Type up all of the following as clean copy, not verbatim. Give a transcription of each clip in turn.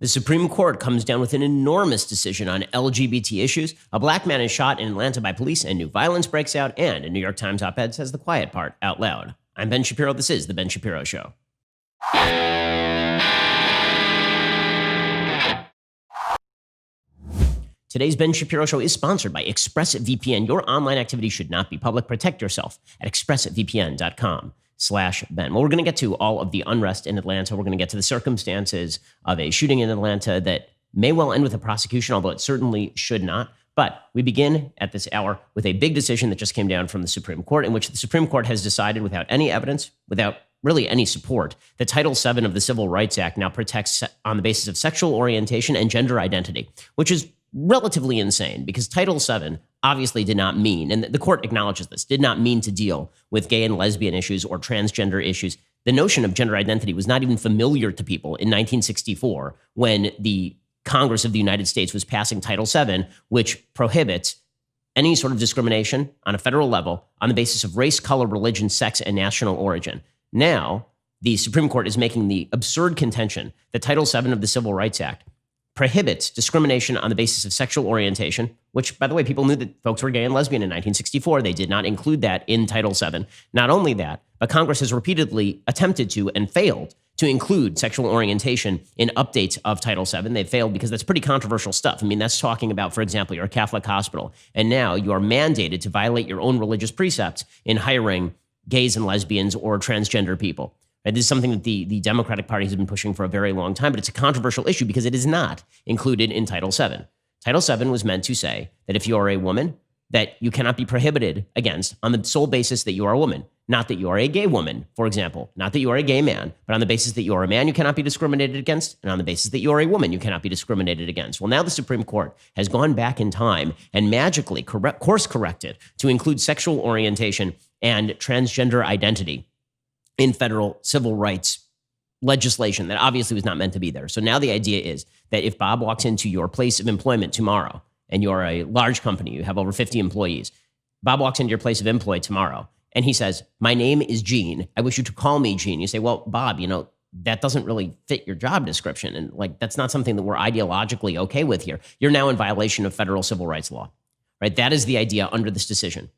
The Supreme Court comes down with an enormous decision on LGBT issues. A black man is shot in Atlanta by police, and new violence breaks out, and a New York Times op-ed says the quiet part out loud. I'm Ben Shapiro. This is The Ben Shapiro Show. Today's Ben Shapiro Show is sponsored by ExpressVPN. Your online activity should not be public. Protect yourself at expressvpn.com/Ben. Well, we're going to get to all of the unrest in Atlanta. We're going to get to the circumstances of a shooting in Atlanta that may well end with a prosecution, although it certainly should not. But we begin at this hour with a big decision that just came down from the Supreme Court, in which the Supreme Court has decided without any evidence, without really any support, that Title VII of the Civil Rights Act now protects on the basis of sexual orientation and gender identity, which is relatively insane because Title VII obviously did not mean, and the court acknowledges this, did not mean to deal with gay and lesbian issues or transgender issues. The notion of gender identity was not even familiar to people in 1964 when the Congress of the United States was passing Title VII, which prohibits any sort of discrimination on a federal level on the basis of race, color, religion, sex, and national origin. Now, the Supreme Court is making the absurd contention that Title VII of the Civil Rights Act prohibits discrimination on the basis of sexual orientation, which, by the way, people knew that folks were gay and lesbian in 1964. They did not include that in Title VII. Not only that, but Congress has repeatedly attempted to and failed to include sexual orientation in updates of Title VII. They failed because that's pretty controversial stuff. I mean, that's talking about, for example, you're a Catholic hospital, and now you are mandated to violate your own religious precepts in hiring gays and lesbians or transgender people. This is something that the Democratic Party has been pushing for a very long time, but it's a controversial issue because it is not included in Title VII. Title VII was meant to say that if you are a woman, that you cannot be prohibited against on the sole basis that you are a woman. Not that you are a gay woman, for example. Not that you are a gay man, but on the basis that you are a man, you cannot be discriminated against. And on the basis that you are a woman, you cannot be discriminated against. Well, now the Supreme Court has gone back in time and magically course corrected to include sexual orientation and transgender identity in federal civil rights legislation that obviously was not meant to be there. So now the idea is that if Bob walks into your place of employment tomorrow, and you're a large company, you have over 50 employees, Bob walks into your place of employ tomorrow, and he says, "My name is Gene. I wish you to call me Gene." You say, "Well, Bob, that doesn't really fit your job description. And that's not something that we're ideologically okay with here. You're now in violation of federal civil rights law," right? That is the idea under this decision.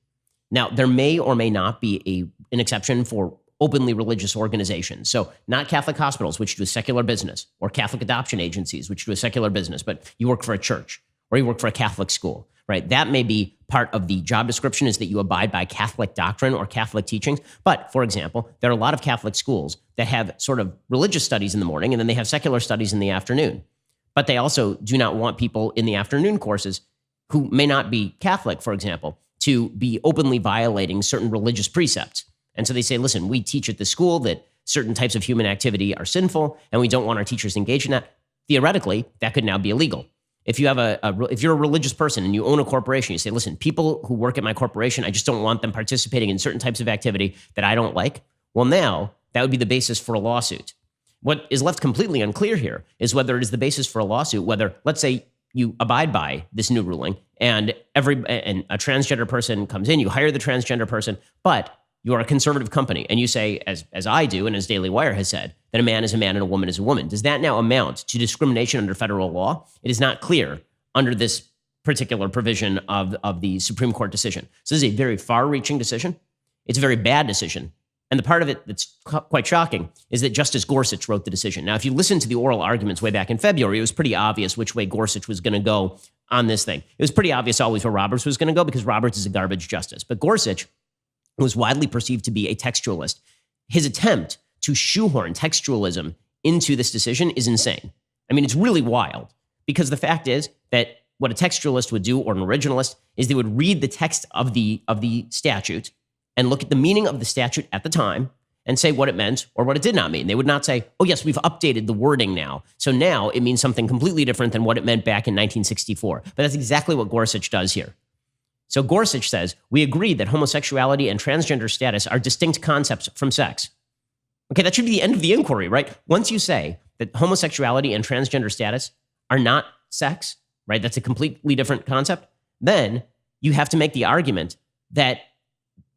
Now, there may or may not be an exception for openly religious organizations. So not Catholic hospitals, which do a secular business, or Catholic adoption agencies, which do a secular business, but you work for a church or you work for a Catholic school, right? That may be part of the job description, is that you abide by Catholic doctrine or Catholic teachings. But for example, there are a lot of Catholic schools that have sort of religious studies in the morning, and then they have secular studies in the afternoon. But they also do not want people in the afternoon courses who may not be Catholic, for example, to be openly violating certain religious precepts. And so they say, listen, we teach at the school that certain types of human activity are sinful, and we don't want our teachers engaged in that. Theoretically, that could now be illegal. If you have if you're a religious person and you own a corporation, you say, listen, people who work at my corporation, I just don't want them participating in certain types of activity that I don't like. Well, now that would be the basis for a lawsuit. What is left completely unclear here is whether it is the basis for a lawsuit, whether, let's say, you abide by this new ruling and a transgender person comes in, you hire the transgender person, but you are a conservative company, and you say, as I do, and as Daily Wire has said, that a man is a man and a woman is a woman. Does that now amount to discrimination under federal law? It is not clear under this particular provision of the Supreme Court decision. So this is a very far-reaching decision. It's a very bad decision. And the part of it that's quite shocking is that Justice Gorsuch wrote the decision. Now, if you listen to the oral arguments way back in February, it was pretty obvious which way Gorsuch was going to go on this thing. It was pretty obvious always where Roberts was going to go, because Roberts is a garbage justice. But Gorsuch was widely perceived to be a textualist. His attempt to shoehorn textualism into this decision is insane. I mean, it's really wild, because the fact is that what a textualist would do, or an originalist, is they would read the text of the statute and look at the meaning of the statute at the time and say what it meant or what it did not mean. They would not say, oh yes, we've updated the wording now, so now it means something completely different than what it meant back in 1964. But that's exactly what Gorsuch does here. So Gorsuch says, we agree that homosexuality and transgender status are distinct concepts from sex. Okay, that should be the end of the inquiry, right? Once you say that homosexuality and transgender status are not sex, right? That's a completely different concept. Then you have to make the argument that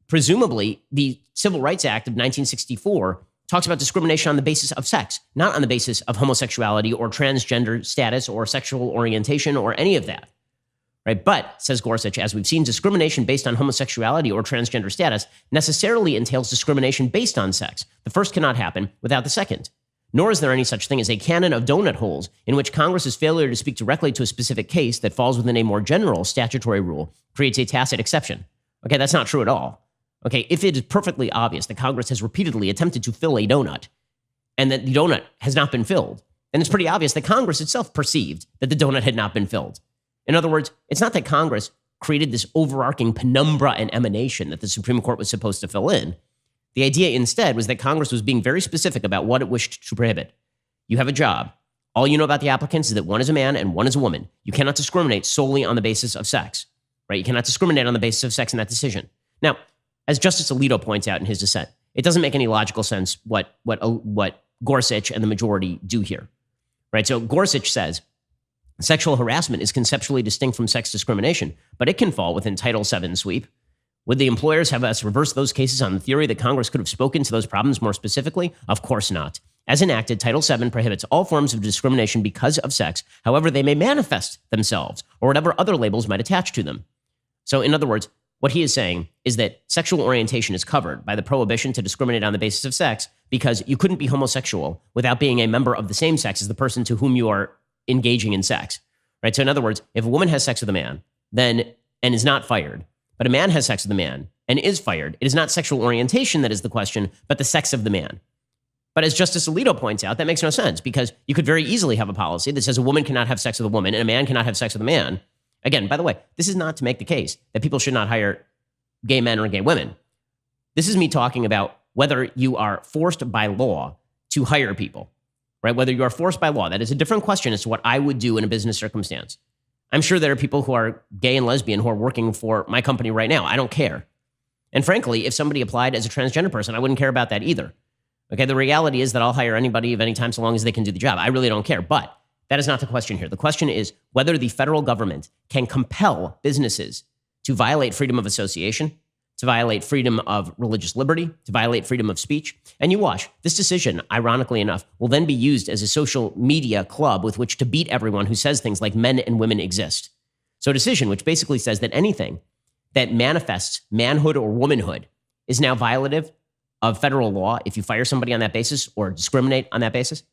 presumably the Civil Rights Act of 1964 talks about discrimination on the basis of sex, not on the basis of homosexuality or transgender status or sexual orientation or any of that. Right? But, says Gorsuch, as we've seen, discrimination based on homosexuality or transgender status necessarily entails discrimination based on sex. The first cannot happen without the second. Nor is there any such thing as a canon of donut holes in which Congress's failure to speak directly to a specific case that falls within a more general statutory rule creates a tacit exception. Okay, that's not true at all. Okay, if it is perfectly obvious that Congress has repeatedly attempted to fill a donut and that the donut has not been filled, then it's pretty obvious that Congress itself perceived that the donut had not been filled. In other words, it's not that Congress created this overarching penumbra and emanation that the Supreme Court was supposed to fill in. The idea instead was that Congress was being very specific about what it wished to prohibit. You have a job. All you know about the applicants is that one is a man and one is a woman. You cannot discriminate solely on the basis of sex, right? You cannot discriminate on the basis of sex in that decision. Now, as Justice Alito points out in his dissent, it doesn't make any logical sense what Gorsuch and the majority do here, right? So Gorsuch says sexual harassment is conceptually distinct from sex discrimination, but it can fall within Title VII sweep. Would the employers have us reverse those cases on the theory that Congress could have spoken to those problems more specifically? Of course not. As enacted, Title VII prohibits all forms of discrimination because of sex, however they may manifest themselves, or whatever other labels might attach to them. So in other words, what he is saying is that sexual orientation is covered by the prohibition to discriminate on the basis of sex because you couldn't be homosexual without being a member of the same sex as the person to whom you are engaging in sex, right? So in other words, if a woman has sex with a man and is not fired, but a man has sex with a man and is fired, it is not sexual orientation that is the question, but the sex of the man. But as Justice Alito points out, that makes no sense because you could very easily have a policy that says a woman cannot have sex with a woman and a man cannot have sex with a man. Again, by the way, this is not to make the case that people should not hire gay men or gay women. This is me talking about whether you are forced by law to hire people, right? Whether you are forced by law. That is a different question as to what I would do in a business circumstance. I'm sure there are people who are gay and lesbian who are working for my company right now. I don't care. And frankly, if somebody applied as a transgender person, I wouldn't care about that either. Okay, the reality is that I'll hire anybody of any time so long as they can do the job. I really don't care. But that is not the question here. The question is whether the federal government can compel businesses to violate freedom of association, to violate freedom of religious liberty, to violate freedom of speech. And you watch, this decision, ironically enough, will then be used as a social media club with which to beat everyone who says things like men and women exist. So a decision which basically says that anything that manifests manhood or womanhood is now violative of federal law if you fire somebody on that basis or discriminate on that basis.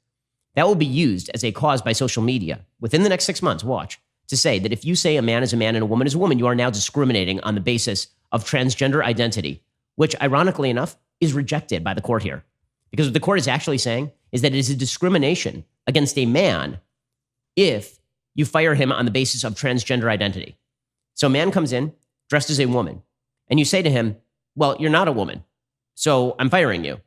That will be used as a cause by social media within the next 6 months, watch, to say that if you say a man is a man and a woman is a woman, you are now discriminating on the basis of transgender identity, which ironically enough is rejected by the court here. Because what the court is actually saying is that it is a discrimination against a man if you fire him on the basis of transgender identity. So a man comes in dressed as a woman and you say to him, well, you're not a woman, so I'm firing you.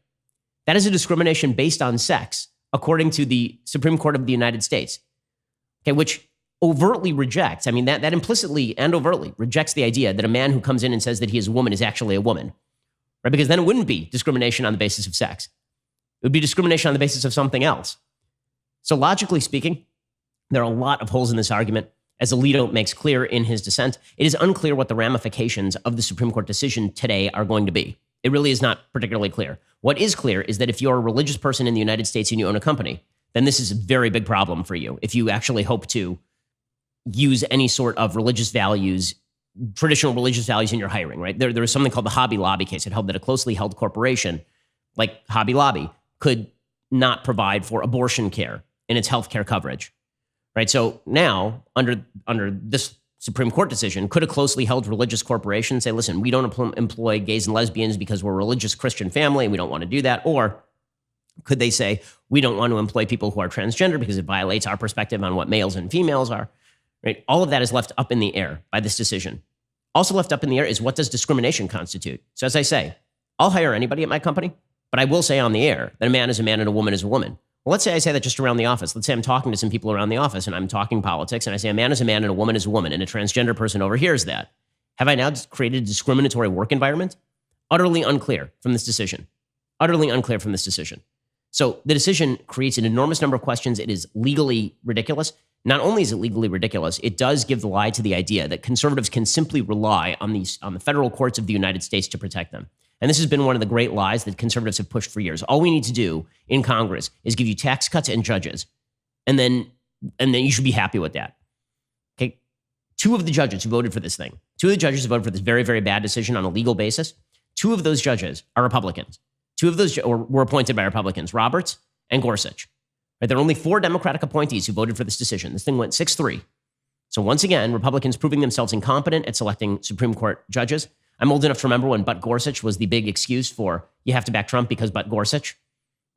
That is a discrimination based on sex, according to the Supreme Court of the United States, okay, which overtly rejects, that implicitly and overtly rejects the idea that a man who comes in and says that he is a woman is actually a woman, right? Because then it wouldn't be discrimination on the basis of sex. It would be discrimination on the basis of something else. So logically speaking, there are a lot of holes in this argument. As Alito makes clear in his dissent, it is unclear what the ramifications of the Supreme Court decision today are going to be. It really is not particularly clear. What is clear is that if you're a religious person in the United States and you own a company, then this is a very big problem for you if you actually hope to use any sort of religious values, traditional religious values in your hiring, right? There was something called the Hobby Lobby case. It held that a closely held corporation like Hobby Lobby could not provide for abortion care in its healthcare coverage, right? So now, under this Supreme Court decision, could a closely held religious corporation say, listen, we don't employ gays and lesbians because we're a religious Christian family and we don't want to do that? Or could they say, we don't want to employ people who are transgender because it violates our perspective on what males and females are, right? All of that is left up in the air by this decision. Also left up in the air is what does discrimination constitute? So as I say, I'll hire anybody at my company, but I will say on the air that a man is a man and a woman is a woman. Well, let's say I say that just around the office. Let's say I'm talking to some people around the office and I'm talking politics and I say a man is a man and a woman is a woman and a transgender person overhears that. Have I now created a discriminatory work environment? Utterly unclear from this decision. Utterly unclear from this decision. So the decision creates an enormous number of questions. It is legally ridiculous. Not only is it legally ridiculous, it does give the lie to the idea that conservatives can simply rely on the federal courts of the United States to protect them. And this has been one of the great lies that conservatives have pushed for years. All we need to do in Congress is give you tax cuts and judges. And then you should be happy with that. Okay. Two of the judges who voted for this thing, two of the judges who voted for this very, very bad decision on a legal basis, two of those judges are Republicans. Two of those were appointed by Republicans, Roberts and Gorsuch. Right? There are only 4 Democratic appointees who voted for this decision. This thing went 6-3. So once again, Republicans proving themselves incompetent at selecting Supreme Court judges. I'm old enough to remember when But Gorsuch was the big excuse for you have to back Trump because But Gorsuch.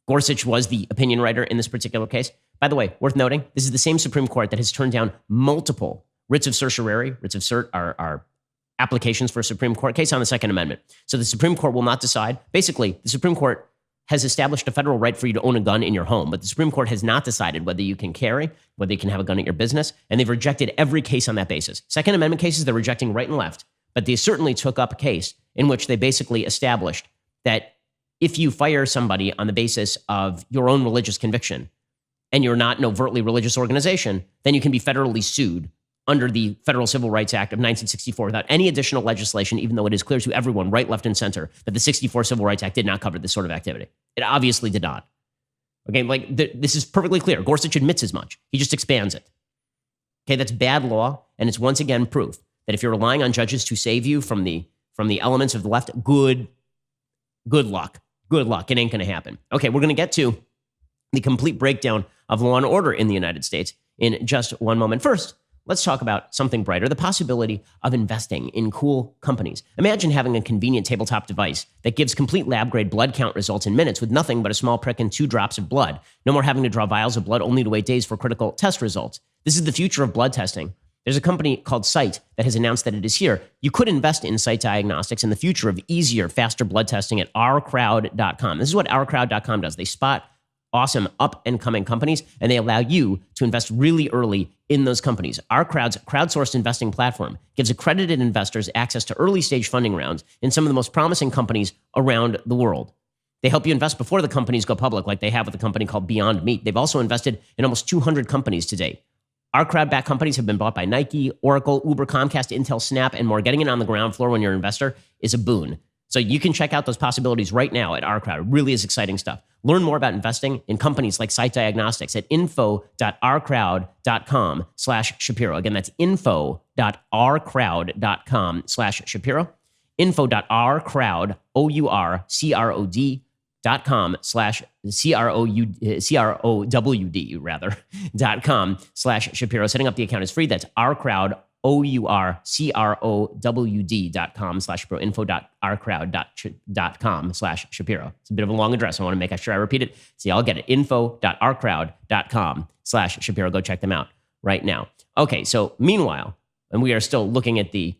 Gorsuch was the opinion writer in this particular case. By the way, worth noting, this is the same Supreme Court that has turned down multiple writs of certiorari. Writs of cert are applications for a Supreme Court case on the Second Amendment. So the Supreme Court will not decide. Basically, the Supreme Court has established a federal right for you to own a gun in your home, but the Supreme Court has not decided whether you can carry, whether you can have a gun at your business, and they've rejected every case on that basis. Second Amendment cases, they're rejecting right and left, but they certainly took up a case in which they basically established that if you fire somebody on the basis of your own religious conviction and you're not an overtly religious organization, then you can be federally sued under the Federal Civil Rights Act of 1964 without any additional legislation, even though it is clear to everyone, right, left, and center, that the 64 Civil Rights Act did not cover this sort of activity. It obviously did not. Okay, this is perfectly clear. Gorsuch admits as much. He just expands it. Okay, that's bad law, and it's once again proof that if you're relying on judges to save you from the elements of the left, good luck. Good luck. It ain't going to happen. Okay, we're going to get to the complete breakdown of law and order in the United States in just one moment. First, let's talk about something brighter, the possibility of investing in cool companies. Imagine having a convenient tabletop device that gives complete lab-grade blood count results in minutes with nothing but a small prick and 2 drops of blood. No more having to draw vials of blood only to wait days for critical test results. This is the future of blood testing. There's a company called Cyte that has announced that it is here. You could invest in Cyte Diagnostics in the future of easier, faster blood testing at ourcrowd.com. This is what ourcrowd.com does. They spot awesome up-and-coming companies, and they allow you to invest really early in those companies. Our Crowd's crowdsourced investing platform gives accredited investors access to early-stage funding rounds in some of the most promising companies around the world. They help you invest before the companies go public, like they have with a company called Beyond Meat. They've also invested in almost 200 companies to date. Our crowd-backed companies have been bought by Nike, Oracle, Uber, Comcast, Intel, Snap, and more. Getting it on the ground floor when you're an investor is a boon. So you can check out those possibilities right now at Our Crowd. It really is exciting stuff. Learn more about investing in companies like Cyte Diagnostics at info.ourcrowd.com/Shapiro. Again, that's info.ourcrowd.com/Shapiro. info.ourcrowd.com/CROWD.com/Shapiro. Setting up the account is free. That's Our Crowd, OURCROWD.com/Shapiro, info.ourcrowd.com/Shapiro. It's a bit of a long address. I want to make sure I repeat it. So y'all get it. info.ourcrowd.com/Shapiro. Go check them out right now. Okay, so meanwhile, and we are still looking at the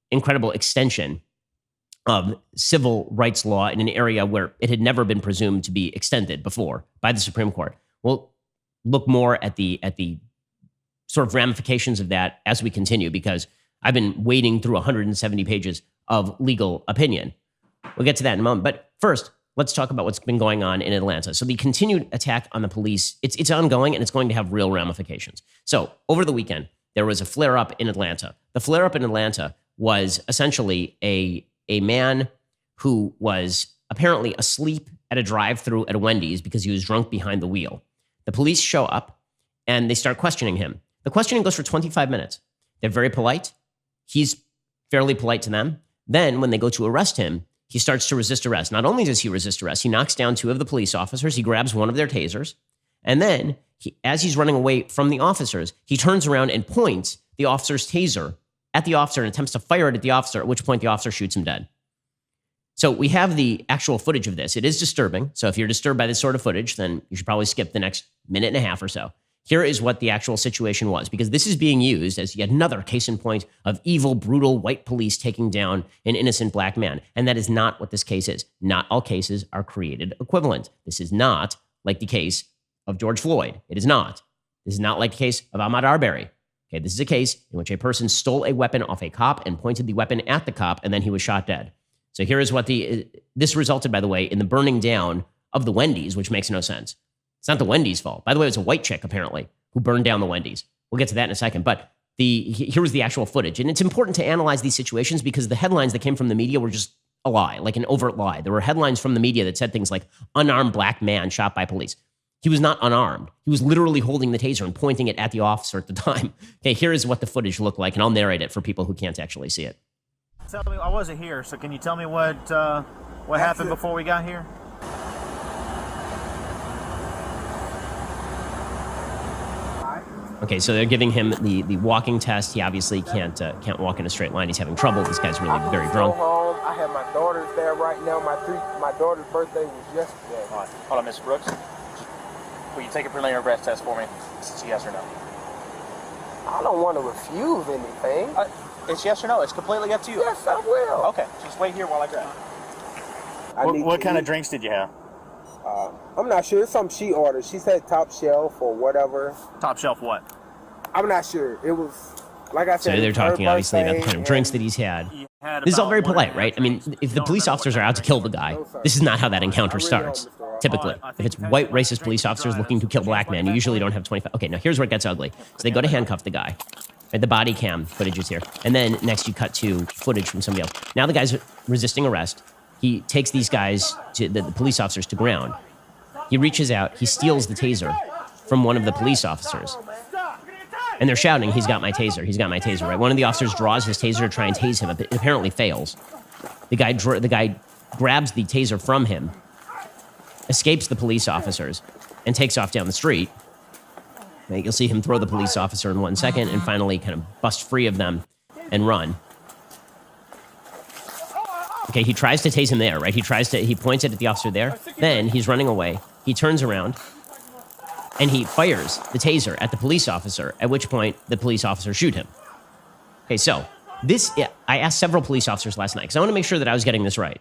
incredible extension of civil rights law in an area where it had never been presumed to be extended before by the Supreme Court. We'll look more at the sort of ramifications of that as we continue, because I've been wading through 170 pages of legal opinion. We'll get to that in a moment. But first, let's talk about what's been going on in Atlanta. So the continued attack on the police, it's ongoing, and it's going to have real ramifications. So over the weekend, there was a flare-up in Atlanta. The flare-up in Atlanta was essentially a man who was apparently asleep at a drive-thru at a Wendy's because he was drunk behind the wheel. The police show up, and they start questioning him. The questioning goes for 25 minutes. They're very polite. He's fairly polite to them. Then when they go to arrest him, he starts to resist arrest. Not only does he resist arrest, he knocks down 2 of the police officers. He grabs one of their tasers. And then as he's running away from the officers, he turns around and points the officer's taser at the officer and attempts to fire it at the officer, at which point the officer shoots him dead. So we have the actual footage of this. It is disturbing. So if you're disturbed by this sort of footage, then you should probably skip the next minute and a half or so. Here is what the actual situation was, because this is being used as yet another case in point of evil, brutal white police taking down an innocent black man. And that is not what this case is. Not all cases are created equivalent. This is not like the case of George Floyd. It is not. This is not like the case of Ahmaud Arbery. Okay, this is a case in which a person stole a weapon off a cop and pointed the weapon at the cop, and then he was shot dead. So here is what this resulted, by the way, in the burning down of the Wendy's, which makes no sense. It's not the Wendy's fault. By the way, it was a white chick, apparently, who burned down the Wendy's. We'll get to that in a second. But here was the actual footage. And it's important to analyze these situations because the headlines that came from the media were just a lie, like an overt lie. There were headlines from the media that said things like unarmed black man shot by police. He was not unarmed. He was literally holding the taser and pointing it at the officer at the time. Okay, here is what the footage looked like, and I'll narrate it for people who can't actually see it. Tell me, I wasn't here, so can you tell me what happened before we got here? Okay, so they're giving him the walking test. He obviously can't walk in a straight line. He's having trouble. This guy's really very drunk. Home. I have my daughters there right now. My daughter's birthday was yesterday. All right. Hold on, Mr. Brooks. Will you take a preliminary breath test for me? It's yes or no. I don't want to refuse anything. It's yes or no. It's completely up to you. Yes, I will. Okay, just wait here while I grab. What kind of drinks did you have? I'm not sure. It's something she ordered. She said top shelf or whatever. Top shelf what? I'm not sure. It was, like I said. So they're talking obviously about the kind of drinks that he's had. This is all very polite, right? I mean, if the police officers are out to kill the guy, this is not how that encounter starts. Typically, if it's white racist police officers looking to kill black men, you usually don't have 25. Okay, now here's where it gets ugly. So they go to handcuff the guy. Right, the body cam footage is here. And then next you cut to footage from somebody else. Now the guy's resisting arrest. He takes these guys, the police officers, to ground. He reaches out. He steals the taser from one of the police officers. And they're shouting, he's got my taser. He's got my taser, right? One of the officers draws his taser to try and tase him. It apparently fails. The guy grabs the taser from him, escapes the police officers, and takes off down the street. Now, you'll see him throw the police officer in 1 second and finally kind of bust free of them and run. Okay, he tries to tase him there, right? He points it at the officer there. Then he's running away. He turns around and he fires the taser at the police officer, at which point the police officer shoot him. Okay, so I asked several police officers last night because I want to make sure that I was getting this right?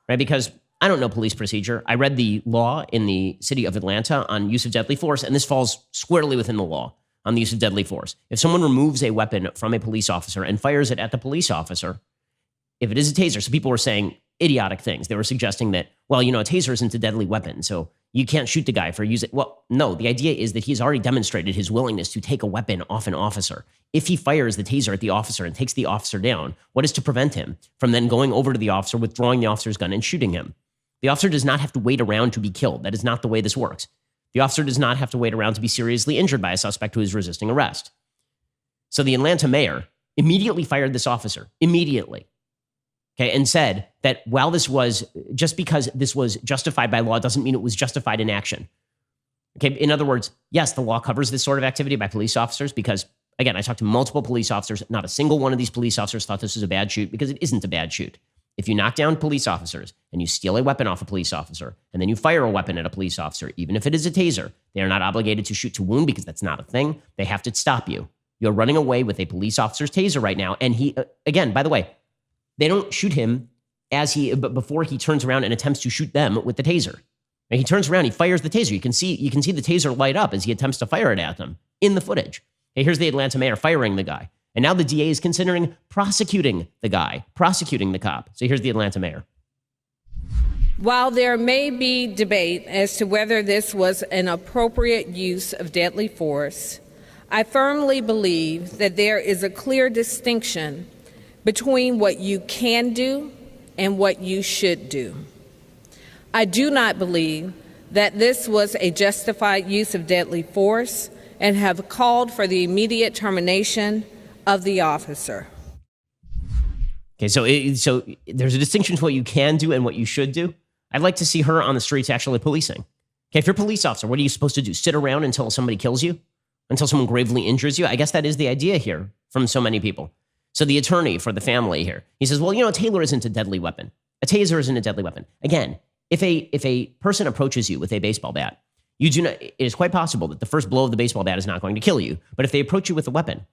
Because I don't know police procedure. I read the law in the city of Atlanta on use of deadly force, and this falls squarely within the law on the use of deadly force. If someone removes a weapon from a police officer and fires it at the police officer, if it is a taser, so people were saying idiotic things. They were suggesting that, well, you know, a taser isn't a deadly weapon, so you can't shoot the guy for using it. Well, no, the idea is that he's already demonstrated his willingness to take a weapon off an officer. If he fires the taser at the officer and takes the officer down, what is to prevent him from then going over to the officer, withdrawing the officer's gun, and shooting him? The officer does not have to wait around to be killed. That is not the way this works. The officer does not have to wait around to be seriously injured by a suspect who is resisting arrest. So the Atlanta mayor immediately fired this officer, immediately. Okay, and said that while just because this was justified by law doesn't mean it was justified in action. Okay, in other words, yes, the law covers this sort of activity by police officers because, again, I talked to multiple police officers. Not a single one of these police officers thought this was a bad shoot because it isn't a bad shoot. If you knock down police officers and you steal a weapon off a police officer and then you fire a weapon at a police officer, even if it is a taser, they are not obligated to shoot to wound because that's not a thing. They have to stop you. You're running away with a police officer's taser right now. And he, again, by the way, they don't shoot him before he turns around and attempts to shoot them with the taser. And he turns around, he fires the taser. You can see the taser light up as he attempts to fire it at them in the footage. Hey, here's the Atlanta mayor firing the guy. And now the DA is considering prosecuting the guy, prosecuting the cop. So here's the Atlanta mayor. While there may be debate as to whether this was an appropriate use of deadly force, I firmly believe that there is a clear distinction between what you can do and what you should do. I do not believe that this was a justified use of deadly force and have called for the immediate termination of the officer. Okay, so there's a distinction to what you can do and what you should do. I'd like to see her on the streets actually policing. Okay, if you're a police officer, what are you supposed to do? Sit around until somebody kills you? Until someone gravely injures you? I guess that is the idea here from so many people. So the attorney for the family here, he says, well, you know, a taser isn't a deadly weapon. A taser isn't a deadly weapon. Again, if a person approaches you with a baseball bat, it is quite possible that the first blow of the baseball bat is not going to kill you. But if they approach you with a weapon,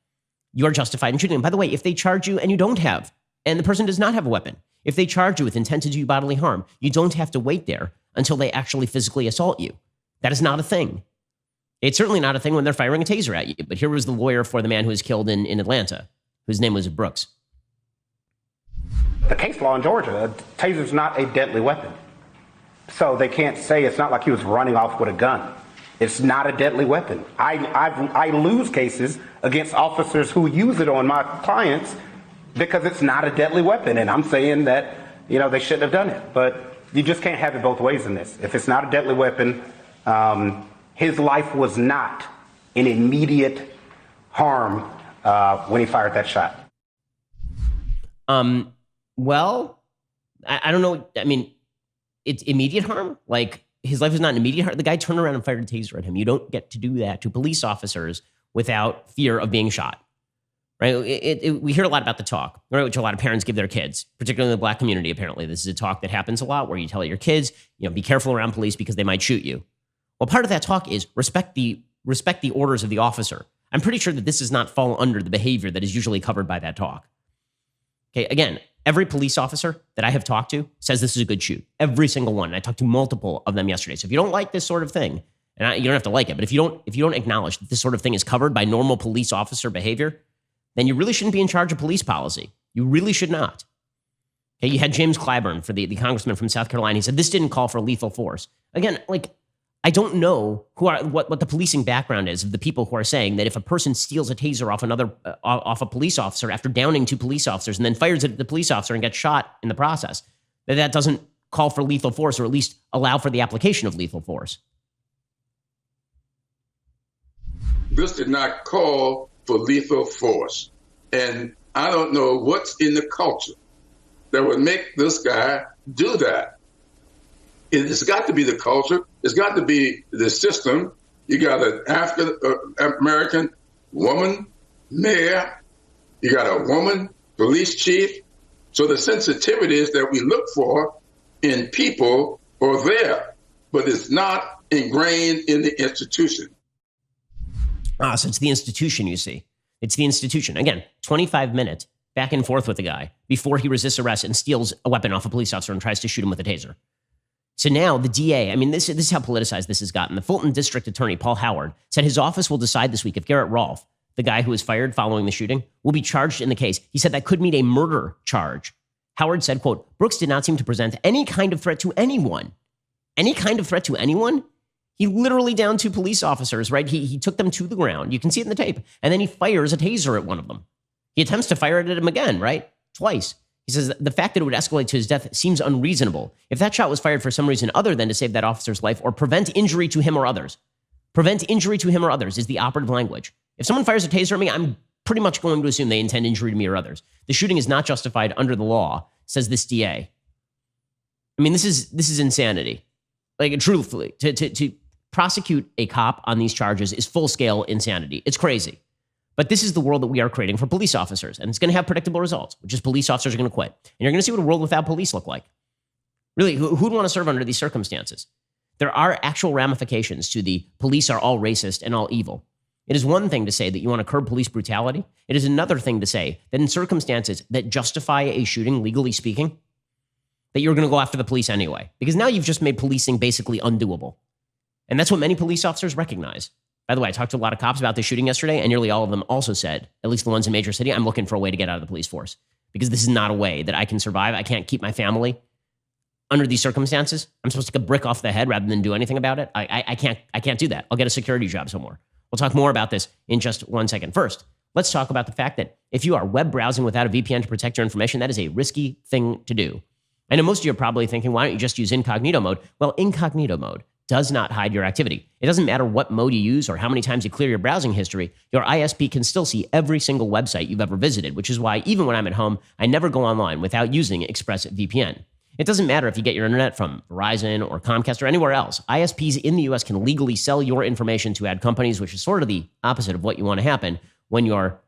you are justified in shooting them. By the way, if they charge you and you don't have, and the person does not have a weapon, if they charge you with intent to do you bodily harm, you don't have to wait there until they actually physically assault you. That is not a thing. It's certainly not a thing when they're firing a taser at you. But here was the lawyer for the man who was killed in Atlanta, whose name was Brooks. The case law in Georgia, a taser's not a deadly weapon. So they can't say it's not like he was running off with a gun. It's not a deadly weapon. I lose cases against officers who use it on my clients because it's not a deadly weapon. And I'm saying that they shouldn't have done it. But you just can't have it both ways in this. If it's not a deadly weapon, his life was not in immediate harm when he fired that shot. Well, I don't know. I mean, it's immediate harm. Like, his life was not in immediate harm. The guy turned around and fired a taser at him. You don't get to do that to police officers without fear of being shot. Right? We hear a lot about the talk, right, which a lot of parents give their kids, particularly in the Black community. Apparently, this is a talk that happens a lot, where you tell your kids, be careful around police because they might shoot you. Well, part of that talk is respect the orders of the officer. I'm pretty sure that this does not fall under the behavior that is usually covered by that talk. Okay, again, every police officer that I have talked to says this is a good shoot. Every single one. And I talked to multiple of them yesterday. So if you don't like this sort of thing, and you don't have to like it, but if you don't acknowledge that this sort of thing is covered by normal police officer behavior, then you really shouldn't be in charge of police policy. You really should not. Okay, you had James Clyburn, for the congressman from South Carolina. He said this didn't call for lethal force. Again, I don't know what the policing background is of the people who are saying that if a person steals a taser off a police officer after downing 2 police officers and then fires it at the police officer and gets shot in the process, that doesn't call for lethal force, or at least allow for the application of lethal force. This did not call for lethal force. And I don't know what's in the culture that would make this guy do that. It's got to be the culture. It's got to be the system. You got an African-American woman mayor. You got a woman police chief. So the sensitivities that we look for in people are there, but it's not ingrained in the institution. So it's the institution, you see. It's the institution. Again, 25 minutes back and forth with the guy before he resists arrest and steals a weapon off a police officer and tries to shoot him with a taser. So now the DA, this is how politicized this has gotten. The Fulton District Attorney, Paul Howard, said his office will decide this week if Garrett Rolfe, the guy who was fired following the shooting, will be charged in the case. He said that could mean a murder charge. Howard said, quote, Brooks did not seem to present any kind of threat to anyone. Any kind of threat to anyone? He literally downed 2 police officers, right? He took them to the ground. You can see it in the tape. And then he fires a taser at one of them. He attempts to fire it at him again, right? Twice. He says the fact that it would escalate to his death seems unreasonable. If that shot was fired for some reason other than to save that officer's life or prevent injury to him or others. Prevent injury to him or others is the operative language. If someone fires a taser at me, I'm pretty much going to assume they intend injury to me or others. The shooting is not justified under the law, says this DA. This is insanity. Truthfully, to prosecute a cop on these charges is full-scale insanity. It's crazy. But this is the world that we are creating for police officers, and it's going to have predictable results, which is police officers are going to quit. And you're going to see what a world without police look like. Really, who'd want to serve under these circumstances? There are actual ramifications to the police are all racist and all evil. It is one thing to say that you want to curb police brutality. It is another thing to say that in circumstances that justify a shooting, legally speaking, that you're going to go after the police anyway. Because now you've just made policing basically undoable. And that's what many police officers recognize. By the way, I talked to a lot of cops about this shooting yesterday, and nearly all of them also said, at least the ones in Major City, I'm looking for a way to get out of the police force because this is not a way that I can survive. I can't keep my family under these circumstances. I'm supposed to take a brick off the head rather than do anything about it. I can't do that. I'll get a security job somewhere. We'll talk more about this in just 1 second. First, let's talk about the fact that if you are web browsing without a VPN to protect your information, that is a risky thing to do. I know most of you are probably thinking, why don't you just use incognito mode? Well, incognito mode does not hide your activity. It doesn't matter what mode you use or how many times you clear your browsing history, your ISP can still see every single website you've ever visited, which is why even when I'm at home, I never go online without using ExpressVPN. It doesn't matter if you get your internet from Verizon or Comcast or anywhere else. ISPs in the US can legally sell your information to ad companies, which is sort of the opposite of what you want to happen when you're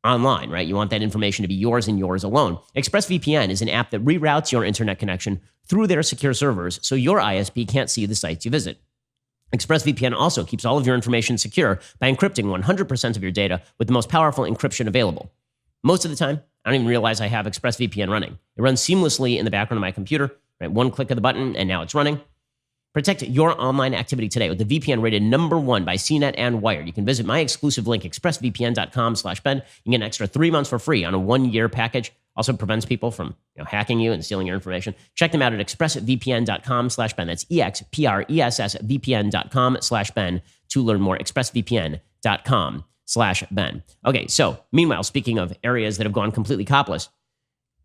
online, right? You want that information to be yours and yours alone. ExpressVPN is an app that reroutes your internet connection through their secure servers so your ISP can't see the sites you visit. ExpressVPN also keeps all of your information secure by encrypting 100% of your data with the most powerful encryption available. Most of the time, I don't even realize I have ExpressVPN running. It runs seamlessly in the background of my computer, right? One click of the button and now it's running. Protect your online activity today with the VPN rated #1 by CNET and Wired. You can visit my exclusive link, expressvpn.com/Ben. You can get an extra 3 months for free on a 1-year package. Also prevents people from hacking you and stealing your information. Check them out at expressvpn.com/Ben. That's expressvpn.com/Ben to learn more. expressvpn.com/Ben. Okay, so meanwhile, speaking of areas that have gone completely copless,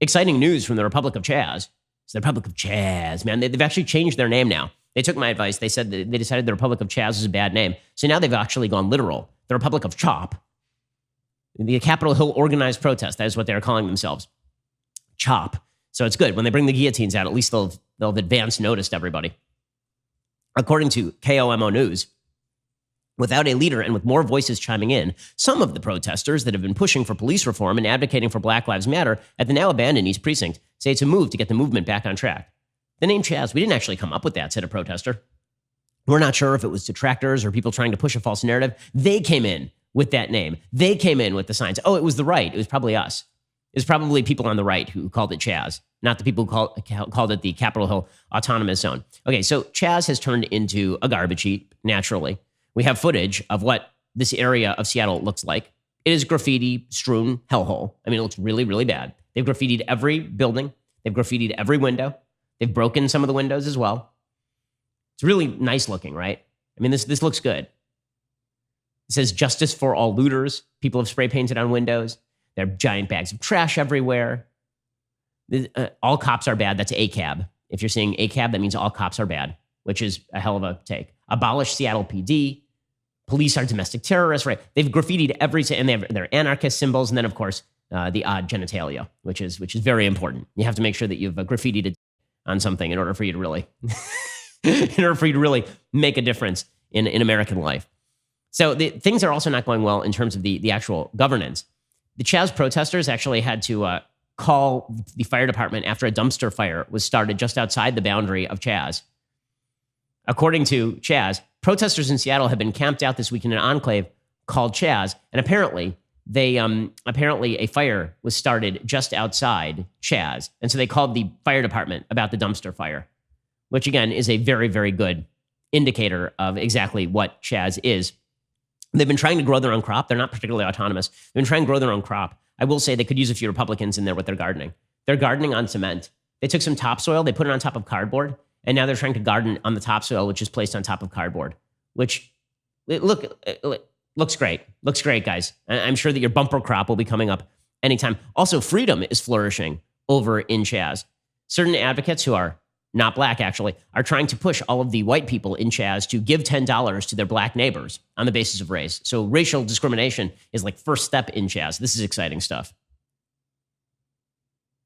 exciting news from the Republic of Chaz. It's the Republic of Chaz, man. They've actually changed their name now. They took my advice. They said that they decided the Republic of Chaz is a bad name. So now they've actually gone literal. The Republic of Chop. The Capitol Hill organized protest. That is what they're calling themselves. Chop. So it's good. When they bring the guillotines out, at least they'll have advance noticed everybody. According to KOMO News, without a leader and with more voices chiming in, some of the protesters that have been pushing for police reform and advocating for Black Lives Matter at the now abandoned East Precinct say it's a move to get the movement back on track. The name Chaz, we didn't actually come up with that, said a protester. We're not sure if it was detractors or people trying to push a false narrative. They came in with that name. They came in with the signs. Oh, it was the right. It was probably us. It was probably people on the right who called it Chaz, not the people who called it the Capitol Hill Autonomous Zone. Okay, so Chaz has turned into a garbage heap, naturally. We have footage of what this area of Seattle looks like. It is graffiti-strewn hellhole. I mean, it looks really, really bad. They've graffitied every building. They've graffitied every window. They've broken some of the windows as well. It's really nice looking, right? I mean, this looks good. It says justice for all looters. People have spray painted on windows. There are giant bags of trash everywhere. All cops are bad. That's ACAB. If you're seeing ACAB, that means all cops are bad, which is a hell of a take. Abolish Seattle PD. Police are domestic terrorists, right? They've graffitied and they have their anarchist symbols, and then of course the odd genitalia, which is very important. You have to make sure that you've graffitied on something in order for you to really, make a difference in American life. So things are also not going well in terms of the actual governance. The Chaz protesters actually had to call the fire department after a dumpster fire was started just outside the boundary of Chaz. According to Chaz, protesters in Seattle have been camped out this week in an enclave called Chaz, and apparently a fire was started just outside Chaz, and so they called the fire department about the dumpster fire, which again is a very, very good indicator of exactly what Chaz is. They've been trying to grow their own crop. They're not particularly autonomous. They've been trying to grow their own crop. I will say they could use a few Republicans in there with their gardening. They're gardening on cement. They took some topsoil, they put it on top of cardboard, and now they're trying to garden on the topsoil, which is placed on top of cardboard, which looks great. Looks great, guys. I'm sure that your bumper crop will be coming up anytime. Also, freedom is flourishing over in Chaz. Certain advocates who are not black, actually, are trying to push all of the white people in Chaz to give $10 to their black neighbors on the basis of race. So racial discrimination is like first step in Chaz. This is exciting stuff.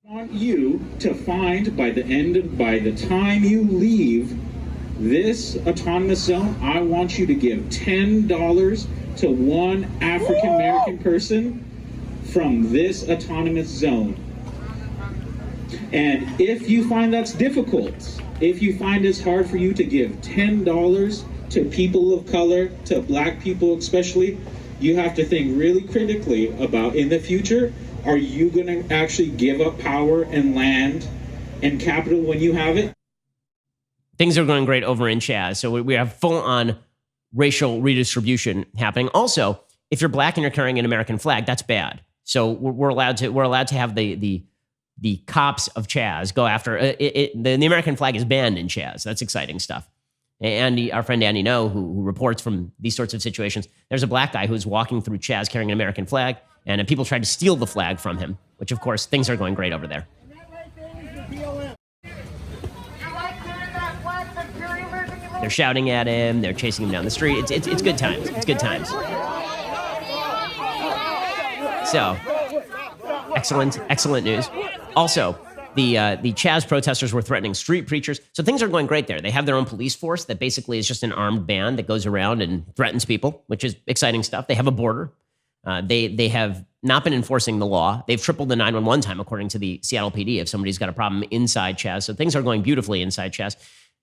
I want you to find by the time you leave this autonomous zone, I want you to give $10 to one African American person from this autonomous zone. And if you find that's difficult, if you find it's hard for you to give $10 to people of color, to black people especially, you have to think really critically about in the future, are you going to actually give up power and land and capital when you have it? Things are going great over in Chaz. So we have full-on racial redistribution happening. Also, if you're black and you're carrying an American flag, that's bad. So we're allowed to have the cops of Chaz go after it. The American flag is banned in Chaz. That's exciting stuff. Andy, our friend Andy No, who reports from these sorts of situations, there's a black guy who's walking through Chaz carrying an American flag, and people tried to steal the flag from him, which, of course, things are going great over there. They're shouting at him. They're chasing him down the street. It's good times. It's good times. So, excellent news. Also, the Chaz protesters were threatening street preachers. So things are going great there. They have their own police force that basically is just an armed band that goes around and threatens people, which is exciting stuff. They have a border. They have not been enforcing the law. They've tripled the 911 time, according to the Seattle PD, if somebody's got a problem inside Chaz. So things are going beautifully inside Chaz.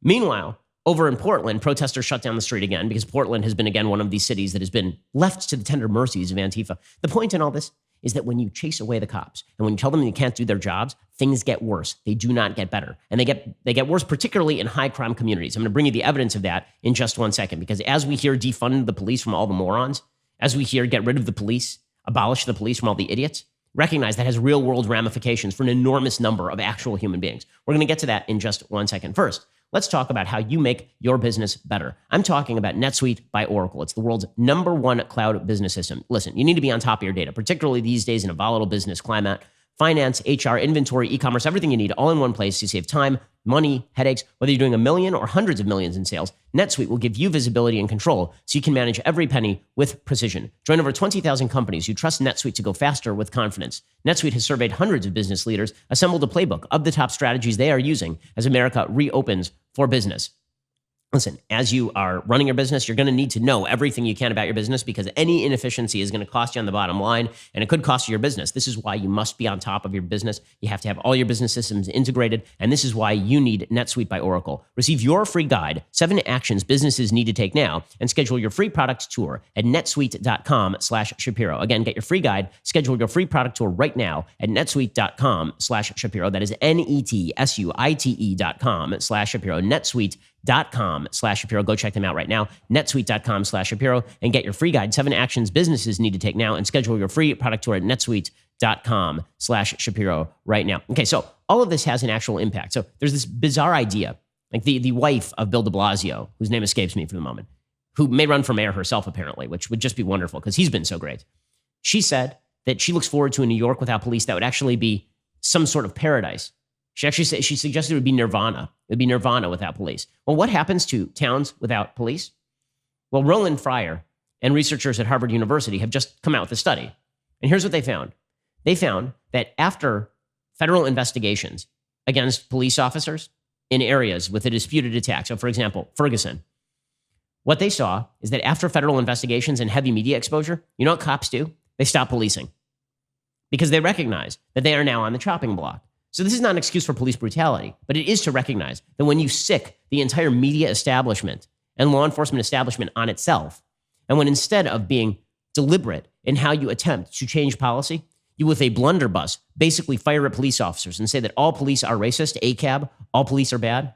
Meanwhile, over in Portland, protesters shut down the street again because Portland has been, again, one of these cities that has been left to the tender mercies of Antifa. The point in all this is that when you chase away the cops and when you tell them they can't do their jobs, things get worse. They do not get better. And they get worse, particularly in high crime communities. I'm going to bring you the evidence of that in just 1 second, because as we hear defund the police from all the morons, as we hear get rid of the police, abolish the police from all the idiots, recognize that has real world ramifications for an enormous number of actual human beings. We're going to get to that in just 1 second. First, let's talk about how you make your business better. I'm talking about NetSuite by Oracle. It's the world's #1 cloud business system. Listen, you need to be on top of your data, particularly these days in a volatile business climate. finance, HR, inventory, e-commerce, everything you need all in one place to save time, money, headaches. Whether you're doing $1 million or hundreds of millions in sales, NetSuite will give you visibility and control so you can manage every penny with precision. Join over 20,000 companies who trust NetSuite to go faster with confidence. NetSuite has surveyed hundreds of business leaders, assembled a playbook of the top strategies they are using as America reopens for business. Listen, as you are running your business, you're going to need to know everything you can about your business because any inefficiency is going to cost you on the bottom line, and it could cost you your business. This is why you must be on top of your business. You have to have all your business systems integrated, and this is why you need NetSuite by Oracle. Receive your free guide, 7 Actions Businesses Need to Take Now, and schedule your free product tour at netsuite.com/Shapiro. Again, get your free guide, schedule your free product tour right now at netsuite.com/Shapiro. That is netsuite.com/Shapiro. netsuite.com/Shapiro. Go check them out right now. netsuite.com/Shapiro and get your free guide, 7 Actions Businesses Need to Take Now, and schedule your free product tour at netsuite.com/Shapiro right now. Okay, so all of this has an actual impact. So there's this bizarre idea, like the wife of Bill de Blasio, whose name escapes me for the moment, who may run for mayor herself apparently, which would just be wonderful because he's been so great. She said that she looks forward to a New York without police that would actually be some sort of paradise. She actually said, she suggested it would be nirvana. It would be nirvana without police. Well, what happens to towns without police? Well, Roland Fryer and researchers at Harvard University have just come out with a study. And here's what they found. They found that after federal investigations against police officers in areas with a disputed attack, so for example, Ferguson, what they saw is that after federal investigations and heavy media exposure, you know what cops do? They stop policing because they recognize that they are now on the chopping block. So this is not an excuse for police brutality, but it is to recognize that when you sick the entire media establishment and law enforcement establishment on itself, and when instead of being deliberate in how you attempt to change policy, you with a blunderbuss basically fire at police officers and say that all police are racist, ACAB, all police are bad.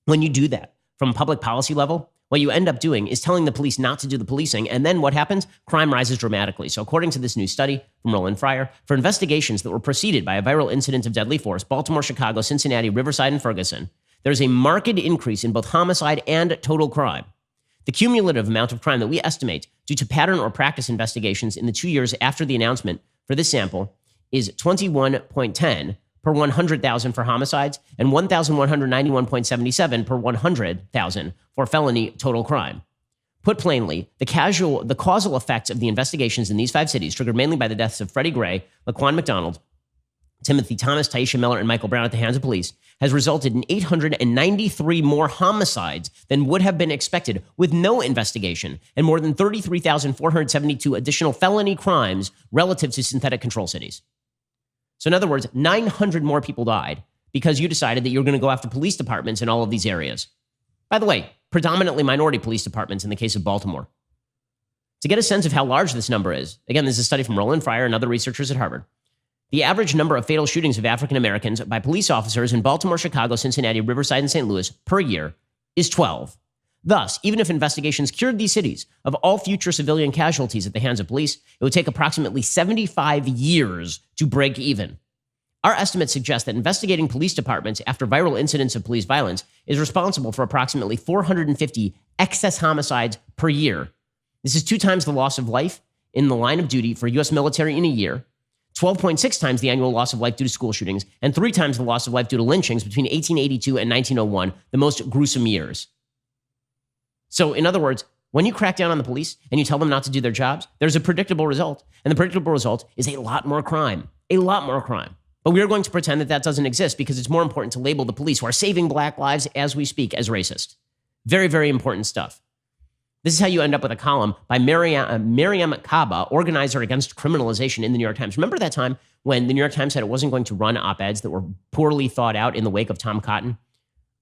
When you do that from a public policy level, what you end up doing is telling the police not to do the policing, and then what happens? Crime rises dramatically. So according to this new study from Roland Fryer, for investigations that were preceded by a viral incident of deadly force, Baltimore, Chicago, Cincinnati, Riverside, and Ferguson, there's a marked increase in both homicide and total crime. The cumulative amount of crime that we estimate due to pattern or practice investigations in the 2 years after the announcement for this sample is 21.10 per 100,000 for homicides and 1,191.77 per 100,000 for felony total crime. Put plainly, the causal effects of the investigations in these 5 cities, triggered mainly by the deaths of Freddie Gray, Laquan McDonald, Timothy Thomas, Taisha Miller, and Michael Brown at the hands of police, has resulted in 893 more homicides than would have been expected with no investigation, and more than 33,472 additional felony crimes relative to synthetic control cities. So in other words, 900 more people died because you decided that you're going to go after police departments in all of these areas. By the way, predominantly minority police departments in the case of Baltimore. To get a sense of how large this number is, again, this is a study from Roland Fryer and other researchers at Harvard. The average number of fatal shootings of African Americans by police officers in Baltimore, Chicago, Cincinnati, Riverside, and St. Louis per year is 12. Thus, even if investigations cured these cities of all future civilian casualties at the hands of police, it would take approximately 75 years to break even. Our estimates suggest that investigating police departments after viral incidents of police violence is responsible for approximately 450 excess homicides per year. This is 2 times the loss of life in the line of duty for U.S. military in a year, 12.6 times the annual loss of life due to school shootings, and 3 times the loss of life due to lynchings between 1882 and 1901, the most gruesome years. So, in other words, when you crack down on the police and you tell them not to do their jobs, there's a predictable result. And the predictable result is a lot more crime. A lot more crime. But we are going to pretend that that doesn't exist because it's more important to label the police who are saving black lives as we speak as racist. Very, very important stuff. This is how you end up with a column by Miriam Kaba, organizer against criminalization in the New York Times. Remember that time when the New York Times said it wasn't going to run op-eds that were poorly thought out in the wake of Tom Cotton?